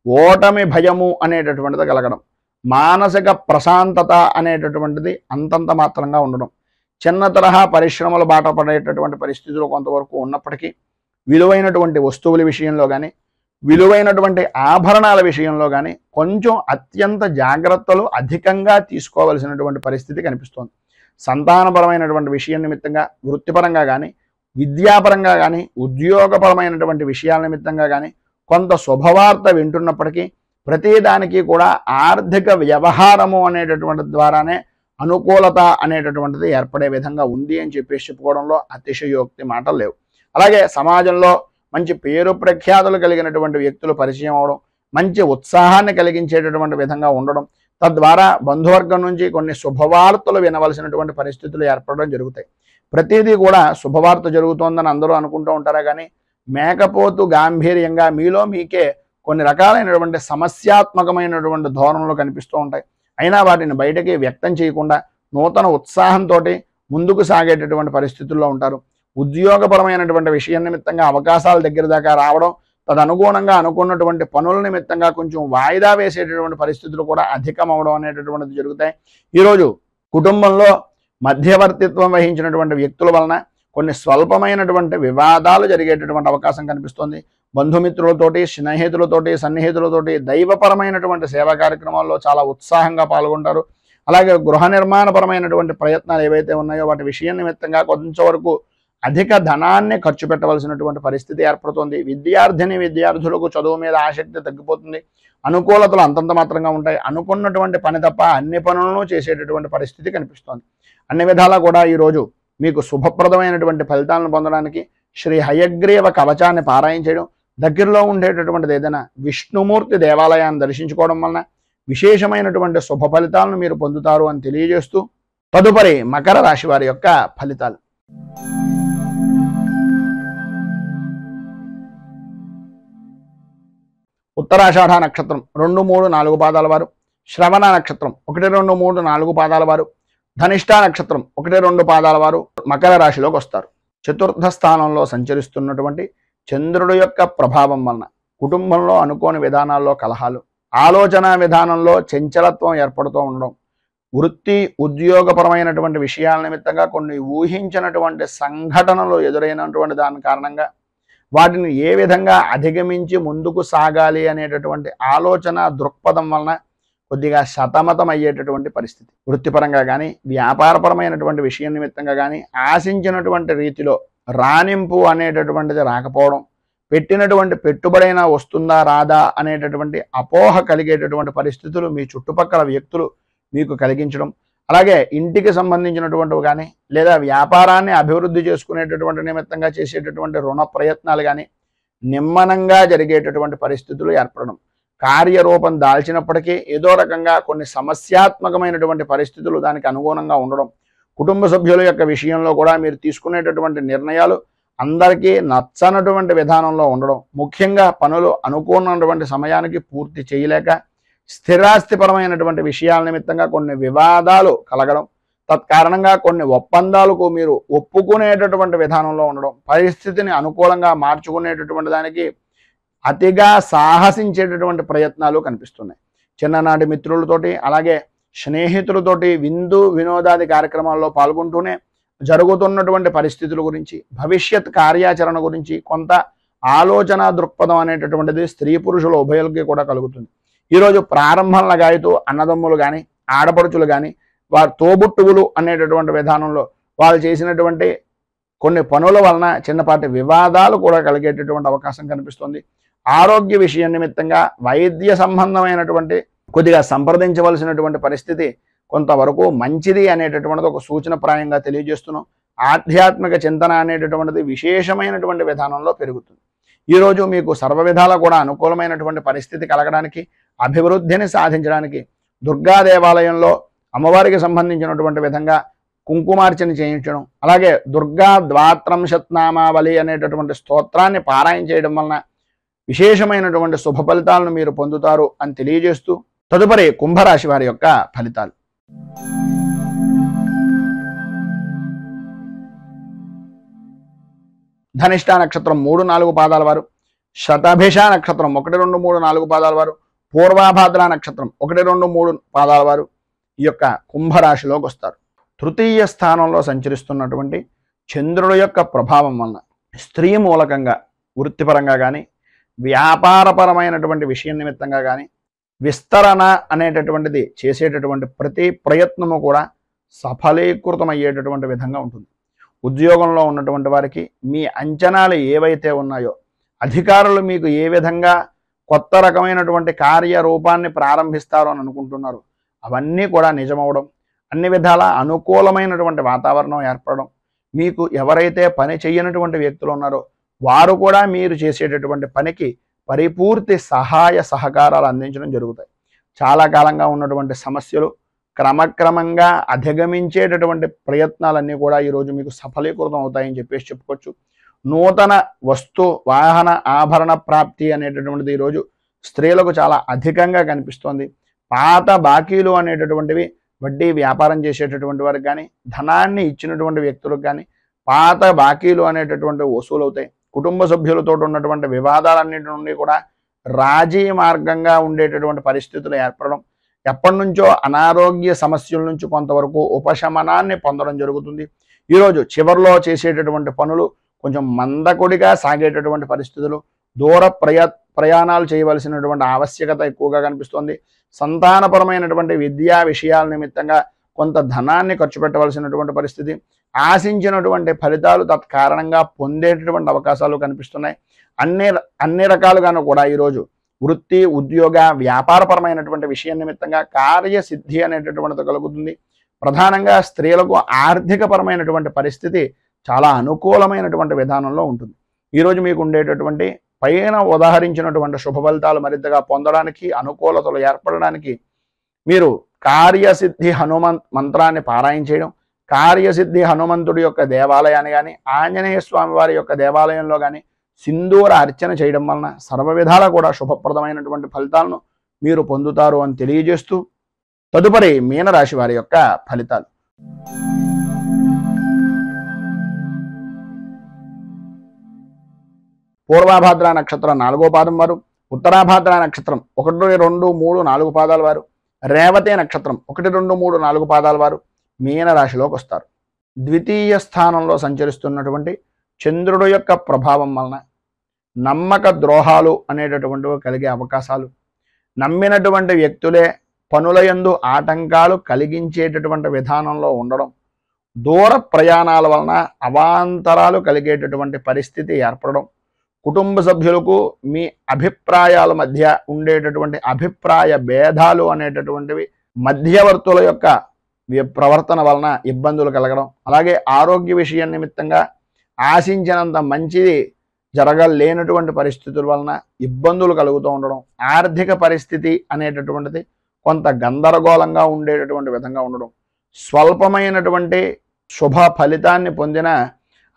ఓటమి భయము అనేటటువంటిది కలగడం, మానసిక ప్రశాంతత అనేటటువంటిది అంతంత మాత్రంగా ఉండడం, చిన్న తరహా పరిశ్రమలు బాట పడేటటువంటి పరిస్థితులు కొంతవరకు ఉన్నప్పటికీ విలువైనటువంటి వస్తువుల విషయంలో కానీ విలువైనటువంటి ఆభరణాల విషయంలో కానీ కొంచెం అత్యంత జాగ్రత్తలు అధికంగా తీసుకోవలసినటువంటి పరిస్థితి కనిపిస్తోంది. సంతానపరమైనటువంటి విషయం నిమిత్తంగా వృత్తిపరంగా కానీ విద్యాపరంగా కానీ ఉద్యోగపరమైనటువంటి విషయాల నిమిత్తంగా కానీ కొంత శుభవార్త వింటున్నప్పటికీ ప్రతిదానికి కూడా ఆర్థిక వ్యవహారము అనేటటువంటి ద్వారానే అనుకూలత అనేటటువంటిది ఏర్పడే విధంగా ఉంది అని చెప్పేసి చెప్పుకోవడంలో అతిశయోక్తి మాటలు లేవు. అలాగే సమాజంలో మంచి పేరు ప్రఖ్యాతులు కలిగినటువంటి వ్యక్తులు పరిచయం అవడం, మంచి ఉత్సాహాన్ని కలిగించేటటువంటి విధంగా ఉండడం, తద్వారా బంధువర్గం నుంచి కొన్ని శుభవార్తలు వినవలసినటువంటి పరిస్థితులు ఏర్పడడం జరుగుతాయి. ప్రతిదీ కూడా శుభవార్త జరుగుతోందని అందరూ అనుకుంటూ ఉంటారా కానీ మేకపోతు గాంభీర్యంగా మీలో మీకే కొన్ని రకాలైనటువంటి సమస్యాత్మకమైనటువంటి ధోరణులు కనిపిస్తూ ఉంటాయి. అయినా వాటిని బయటకి వ్యక్తం చేయకుండా నూతన ఉత్సాహంతో ముందుకు సాగేటటువంటి పరిస్థితుల్లో ఉంటారు. ఉద్యోగపరమైనటువంటి విషయం నిమిత్తంగా అవకాశాల దగ్గర దాకా రావడం, తదనుగుణంగా అనుకున్నటువంటి పనుల నిమిత్తంగా కొంచెం వాయిదా వేసేటటువంటి పరిస్థితులు కూడా అధికం అవడం అనేటటువంటిది జరుగుతాయి. ఈరోజు కుటుంబంలో మధ్యవర్తిత్వం వహించినటువంటి వ్యక్తుల వలన కొన్ని స్వల్పమైనటువంటి వివాదాలు జరిగేటటువంటి అవకాశం కనిపిస్తోంది. బంధుమిత్రులతోటి, స్నేహితులతోటి, సన్నిహితులతోటి దైవపరమైనటువంటి సేవా కార్యక్రమాల్లో చాలా ఉత్సాహంగా పాల్గొంటారు. అలాగే గృహ నిర్మాణపరమైనటువంటి ప్రయత్నాలు ఏవైతే ఉన్నాయో వాటి విషయం నిమిత్తంగా కొంచెం వరకు అధిక ధనాన్ని ఖర్చు పెట్టవలసినటువంటి పరిస్థితి ఏర్పడుతుంది. విద్యార్థులకు చదువు మీద ఆసక్తి తగ్గిపోతుంది. అనుకూలతలు అంతంత మాత్రంగా ఉంటాయి. అనుకున్నటువంటి పని తప్ప అన్ని పనులను చేసేటటువంటి పరిస్థితి కనిపిస్తోంది. అన్ని విధాలా కూడా ఈరోజు మీకు శుభప్రదమైనటువంటి ఫలితాలను పొందడానికి శ్రీ హయగ్రీవ కవచాన్ని పారాయణ చేయడం, దగ్గరలో ఉండేటటువంటిది ఏదైనా విష్ణుమూర్తి దేవాలయాన్ని దర్శించుకోవడం వలన విశేషమైనటువంటి శుభ ఫలితాలను మీరు పొందుతారు అని తెలియజేస్తూ, తదుపరి మకర రాశి వారి యొక్క ఫలితాలు. ఉత్తరాషాఢ నక్షత్రం 2, 3, 4 పాదాల వారు, శ్రవణ నక్షత్రం 1, 2, 3, 4 పాదాల వారు, ధనిష్ఠ నక్షత్రం 1, 2 పాదాల వారు మకర రాశిలోకి వస్తారు. చతుర్థ స్థానంలో సంచరిస్తున్నటువంటి చంద్రుడు యొక్క ప్రభావం వలన కుటుంబంలో అనుకోని విధానాల్లో కలహాలు, ఆలోచన విధానంలో చంచలత్వం ఏర్పడుతూ ఉండడం, వృత్తి ఉద్యోగపరమైనటువంటి విషయాల నిమిత్తంగా కొన్ని ఊహించినటువంటి సంఘటనలు ఎదురైనటువంటి దాని కారణంగా వాటిని ఏ విధంగా అధిగమించి ముందుకు సాగాలి అనేటటువంటి ఆలోచన దృక్పథం వలన కొద్దిగా సతమతం అయ్యేటటువంటి పరిస్థితి. వృత్తిపరంగా కానీ వ్యాపారపరమైనటువంటి విషయం నిమిత్తంగా కానీ ఆశించినటువంటి రీతిలో రాణింపు అనేటటువంటిది రాకపోవడం, పెట్టినటువంటి పెట్టుబడైనా వస్తుందా రాదా అనేటటువంటి అపోహ కలిగేటటువంటి పరిస్థితులు మీ చుట్టుపక్కల వ్యక్తులు మీకు కలిగించడం, అలాగే ఇంటికి సంబంధించినటువంటివి కానీ లేదా వ్యాపారాన్ని అభివృద్ధి చేసుకునేటటువంటి నిమిత్తంగా చేసేటటువంటి రుణ ప్రయత్నాలు కానీ నిమ్మనంగా జరిగేటటువంటి పరిస్థితులు ఏర్పడడం, కార్యరూపం దాల్చినప్పటికీ ఏదో రకంగా కొన్ని సమస్యాత్మకమైనటువంటి పరిస్థితులు దానికి అనుగుణంగా ఉండడం, కుటుంబ సభ్యుల యొక్క విషయంలో కూడా మీరు తీసుకునేటటువంటి నిర్ణయాలు అందరికీ నచ్చనటువంటి విధానంలో ఉండడం, ముఖ్యంగా పనులు అనుకున్నటువంటి సమయానికి పూర్తి చేయలేక స్థిరాస్తిపరమైనటువంటి విషయాల నిమిత్తంగా కొన్ని వివాదాలు కలగడం, తత్కారణంగా కొన్ని ఒప్పందాలకు మీరు ఒప్పుకునేటటువంటి విధానంలో ఉండడం, పరిస్థితిని అనుకూలంగా మార్చుకునేటటువంటి దానికి అతిగా సాహసించేటటువంటి ప్రయత్నాలు కనిపిస్తున్నాయి. చిన్ననాటి మిత్రులతోటి అలాగే స్నేహితులతోటి విందు వినోదాది కార్యక్రమాల్లో పాల్గొంటూనే జరుగుతున్నటువంటి పరిస్థితుల గురించి, భవిష్యత్ కార్యాచరణ గురించి కొంత ఆలోచన దృక్పథం అనేటటువంటిది స్త్రీ పురుషుల ఉభయులకి కూడా కలుగుతుంది. ఈరోజు ప్రారంభం లగాయతూ అన్నదమ్ములు కానీ ఆడపడుచులు కానీ వారి తోబుట్టువులు అనేటటువంటి విధానంలో వాళ్ళు చేసినటువంటి కొన్ని పనుల వలన చిన్నపాటి వివాదాలు కూడా కలిగేటటువంటి అవకాశం కనిపిస్తుంది. ఆరోగ్య విషయం నిమిత్తంగా వైద్య సంబంధమైనటువంటి కొద్దిగా సంప్రదించవలసినటువంటి పరిస్థితి కొంతవరకు మంచిది అనేటటువంటిది ఒక సూచనప్రాయంగా తెలియజేస్తున్నాం. ఆధ్యాత్మిక చింతన అనేటటువంటిది విశేషమైనటువంటి విధానంలో పెరుగుతుంది. ఈరోజు మీకు సర్వ విధాలా కూడా అనుకూలమైనటువంటి పరిస్థితి కలగడానికి, అభివృద్ధిని సాధించడానికి దుర్గా దేవాలయంలో అమ్మవారికి సంబంధించినటువంటి విధంగా కుంకుమార్చన చేయించడం, అలాగే దుర్గా ద్వాత్రంశత్నామావళి అనేటటువంటి స్తోత్రాన్ని పారాయణ చేయడం వలన విశేషమైనటువంటి శుభ ఫలితాలను మీరు పొందుతారు అని తెలియజేస్తూ తదుపరి కుంభరాశి వారి యొక్క ఫలితాలు. ధనిష్ట నక్షత్రం 3-4 పాదాల వారు, శతభిష నక్షత్రం 1, 2, 3, 4 పాదాల వారు, పూర్వాభాద్ర నక్షత్రం 1, 2, 3 పాదాల వారు ఈ యొక్క కుంభరాశిలోకి వస్తారు. తృతీయ స్థానంలో సంచరిస్తున్నటువంటి చంద్రుడి యొక్క ప్రభావం వలన స్త్రీ మూలకంగా వృత్తిపరంగా కానీ వ్యాపారపరమైనటువంటి విషయం నిమిత్తంగా కానీ విస్తరణ అనేటటువంటిది చేసేటటువంటి ప్రతి ప్రయత్నము కూడా సఫలీకృతమయ్యేటటువంటి విధంగా ఉంటుంది. ఉద్యోగంలో ఉన్నటువంటి వారికి మీ అంచనాలు ఏవైతే ఉన్నాయో, అధికారులు మీకు ఏ విధంగా కొత్త రకమైనటువంటి కార్యరూపాన్ని ప్రారంభిస్తారో అని అనుకుంటున్నారు, అవన్నీ కూడా నిజమవడం, అన్ని విధాల అనుకూలమైనటువంటి వాతావరణం ఏర్పడడం, మీకు ఎవరైతే పని చేయనటువంటి వ్యక్తులు ఉన్నారో వారు కూడా మీరు చేసేటటువంటి పనికి పరిపూర్తి సహాయ సహకారాలు అందించడం జరుగుతాయి. చాలా కాలంగా ఉన్నటువంటి సమస్యలు క్రమక్రమంగా అధిగమించేటటువంటి ప్రయత్నాలన్నీ కూడా ఈరోజు మీకు సఫలీకృతం అవుతాయని చెప్పేసి చెప్పుకోవచ్చు. నూతన వస్తు వాహన ఆభరణ ప్రాప్తి అనేటటువంటిది ఈరోజు స్త్రీలకు చాలా అధికంగా కనిపిస్తోంది. పాత బాకీలు అనేటటువంటివి వడ్డీ వ్యాపారం చేసేటటువంటి వారికి కానీ, ధనాన్ని ఇచ్చినటువంటి వ్యక్తులకు కానీ పాత బాకీలు అనేటటువంటివి వసూలు అవుతాయి. కుటుంబ సభ్యులతో ఉన్నటువంటి వివాదాలన్నింటి నుండి కూడా రాజీ మార్గంగా ఉండేటటువంటి పరిస్థితులు ఏర్పడడం, ఎప్పటి నుంచో అనారోగ్య సమస్యల నుంచి కొంతవరకు ఉపశమనాన్ని పొందడం జరుగుతుంది. ఈరోజు చివరిలో చేసేటటువంటి పనులు కొంచెం మందకొడిగా సాగేటటువంటి పరిస్థితులు, దూర ప్రయాణాలు చేయవలసినటువంటి ఆవశ్యకత ఎక్కువగా కనిపిస్తుంది. సంతానపరమైనటువంటి విద్యా విషయాల నిమిత్తంగా కొంత ధనాన్ని ఖర్చు పెట్టవలసినటువంటి పరిస్థితి, ఆశించినటువంటి ఫలితాలు తత్కారణంగా పొందేటటువంటి అవకాశాలు కనిపిస్తున్నాయి. అన్ని రకాలుగాను కూడా ఈరోజు వృత్తి ఉద్యోగ వ్యాపారపరమైనటువంటి విషయం నిమిత్తంగా కార్యసిద్ధి అనేటటువంటిది కలుగుతుంది. ప్రధానంగా స్త్రీలకు ఆర్థికపరమైనటువంటి పరిస్థితి చాలా అనుకూలమైనటువంటి విధానంలో ఉంటుంది. ఈరోజు మీకు ఉండేటటువంటి పైన ఉదాహరించినటువంటి శుభ ఫలితాలు మరింతగా పొందడానికి, అనుకూలతలు ఏర్పడడానికి మీరు కార్యసిద్ధి హనుమంత్ మంత్రాన్ని పారాయణ చేయడం, కార్యసిద్ధి హనుమంతుడి యొక్క దేవాలయాన్ని కానీ, ఆంజనేయ స్వామి వారి యొక్క దేవాలయంలో కానీ సింధూర అర్చన చేయడం వలన సర్వ విధాలా కూడా శుభప్రదమైనటువంటి ఫలితాలను మీరు పొందుతారు అని తెలియజేస్తూ తదుపరి మీనరాశి వారి యొక్క ఫలితాలు. పూర్వాభాద్ర నక్షత్రం 4వ పాదం వారు, ఉత్తరాభాద్ర నక్షత్రం 1, 2, 3, 4 పాదాల వారు, రేవతి నక్షత్రం 1, 2, 3, 4 పాదాల వారు మీనరాశిలోకి వస్తారు. ద్వితీయ స్థానంలో సంచరిస్తున్నటువంటి చంద్రుడు యొక్క ప్రభావం వలన నమ్మక ద్రోహాలు అనేటటువంటివి కలిగే అవకాశాలు, నమ్మినటువంటి వ్యక్తులే పనులయందు ఆటంకాలు కలిగించేటటువంటి విధానంలో ఉండడం, దూర ప్రయాణాల వలన అవాంతరాలు కలిగేటటువంటి పరిస్థితి ఏర్పడడం, కుటుంబ సభ్యులకు మీ అభిప్రాయాల మధ్య ఉండేటటువంటి అభిప్రాయ భేదాలు అనేటటువంటివి మధ్యవర్తుల యొక్క ప్రవర్తన వలన ఇబ్బందులు కలగడం, అలాగే ఆరోగ్య విషయం నిమిత్తంగా ఆశించినంత మంచిది జరగలేనటువంటి పరిస్థితుల వలన ఇబ్బందులు కలుగుతూ ఉండడం, ఆర్థిక పరిస్థితి అనేటటువంటిది కొంత గందరగోళంగా ఉండేటటువంటి విధంగా ఉండడం, స్వల్పమైనటువంటి శుభ ఫలితాన్ని పొందిన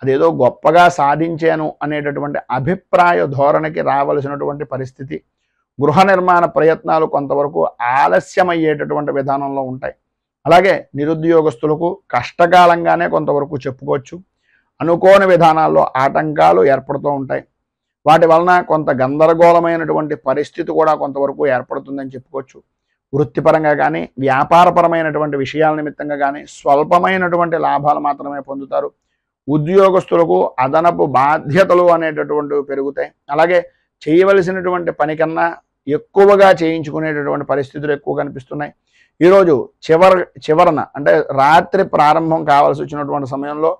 అదేదో గొప్పగా సాధించాను అనేటటువంటి అభిప్రాయ ధోరణికి రావలసినటువంటి పరిస్థితి, గృహ నిర్మాణ ప్రయత్నాలు కొంతవరకు ఆలస్యమయ్యేటటువంటి విధానంలో ఉంటాయి. అలాగే నిరుద్యోగస్తులకు కష్టకాలంగానే కొంతవరకు చెప్పుకోవచ్చు. అనుకోని విధానాల్లో ఆటంకాలు ఏర్పడుతూ ఉంటాయి. వాటి వలన కొంత గందరగోళమైనటువంటి పరిస్థితి కూడా కొంతవరకు ఏర్పడుతుందని చెప్పుకోవచ్చు. వృత్తిపరంగా కానీ వ్యాపారపరమైనటువంటి విషయాల నిమిత్తంగా కానీ స్వల్పమైనటువంటి లాభాలు మాత్రమే పొందుతారు. ఉద్యోగస్తులకు అదనపు బాధ్యతలు అనేటటువంటివి పెరుగుతాయి. అలాగే చేయవలసినటువంటి పని కన్నా ఎక్కువగా చేయించుకునేటటువంటి పరిస్థితులు ఎక్కువ కనిపిస్తున్నాయి. ఈరోజు చివరన అంటే రాత్రి ప్రారంభం కావాల్సి వచ్చినటువంటి సమయంలో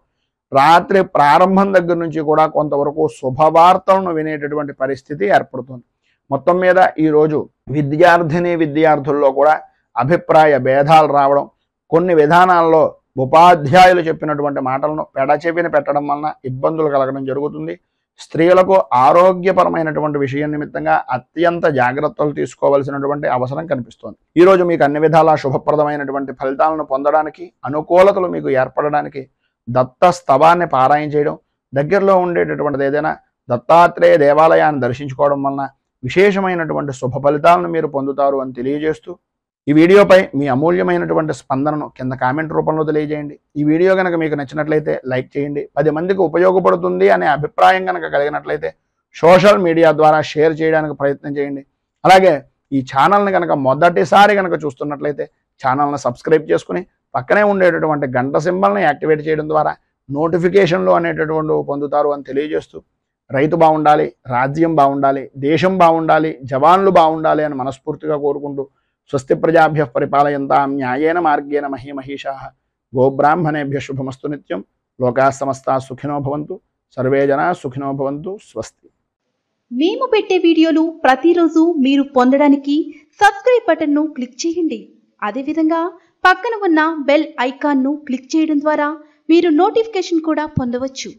రాత్రి ప్రారంభం దగ్గర నుంచి కూడా కొంతవరకు శుభవార్తలను వినేటటువంటి పరిస్థితి ఏర్పడుతుంది. మొత్తం మీద ఈరోజు విద్యార్థుల్లో కూడా అభిప్రాయ భేదాలు రావడం, కొన్ని విధానాల్లో ఉపాధ్యాయులు చెప్పినటువంటి మాటలను పెడచెవిన పెట్టడం వలన ఇబ్బందులు కలగడం జరుగుతుంది. స్త్రీలకు ఆరోగ్యపరమైనటువంటి విషయం నిమిత్తంగా అత్యంత జాగ్రత్తలు తీసుకోవాల్సినటువంటి అవసరం కనిపిస్తోంది. ఈరోజు మీకు అన్ని విధాలా శుభప్రదమైనటువంటి ఫలితాలను పొందడానికి, అనుకూలతలు మీకు ఏర్పడడానికి దత్త స్తవాన్ని పారాయణ చేయడం, దగ్గరలో ఉండేటటువంటిది ఏదైనా దత్తాత్రేయ దేవాలయాన్ని దర్శించుకోవడం వలన విశేషమైనటువంటి శుభ ఫలితాలను మీరు పొందుతారు అని తెలియజేస్తూ, ఈ వీడియోపై మీ అమూల్యమైనటువంటి స్పందనను కింద కామెంట్ రూపంలో తెలియజేయండి. ఈ వీడియో కనుక మీకు నచ్చినట్లయితే లైక్ చేయండి. 10 మందికి ఉపయోగపడుతుంది అనే అభిప్రాయం కనుక కలిగినట్లయితే సోషల్ మీడియా ద్వారా షేర్ చేయడానికి ప్రయత్నం చేయండి. అలాగే ఈ ఛానల్ని కనుక మొదటిసారి కనుక చూస్తున్నట్లయితే ఛానల్ని సబ్స్క్రైబ్ చేసుకుని పక్కనే ఉండేటటువంటి గంట సింబల్ని యాక్టివేట్ చేయడం ద్వారా నోటిఫికేషన్లు అనేటటువంటివి పొందుతారు అని తెలియజేస్తూ, రైతు బాగుండాలి, రాజ్యం బాగుండాలి, దేశం బాగుండాలి, జవాన్లు బాగుండాలి అని మనస్ఫూర్తిగా కోరుకుంటూ, స్వస్తి ప్రజాభ్యః పరిపాలయంతాం న్యాయేన మార్గేణ మహీమహీషాః గోబ్రాహ్మణేభ్య శుభమస్తు నిత్యం. లోకాః సమస్తాః సుఖినో భవంతు. సర్వే జనాః సుఖినో భవంతు. స్వస్తి. మేము పెట్టే వీడియోలు ప్రతిరోజు మీరు పొందడానికి సబ్స్క్రైబ్ బటన్ను క్లిక్ చేయండి. అదేవిధంగా పక్కన ఉన్న బెల్ ఐకాన్ను క్లిక్ చేయడం ద్వారా మీరు నోటిఫికేషన్ కూడా పొందవచ్చు.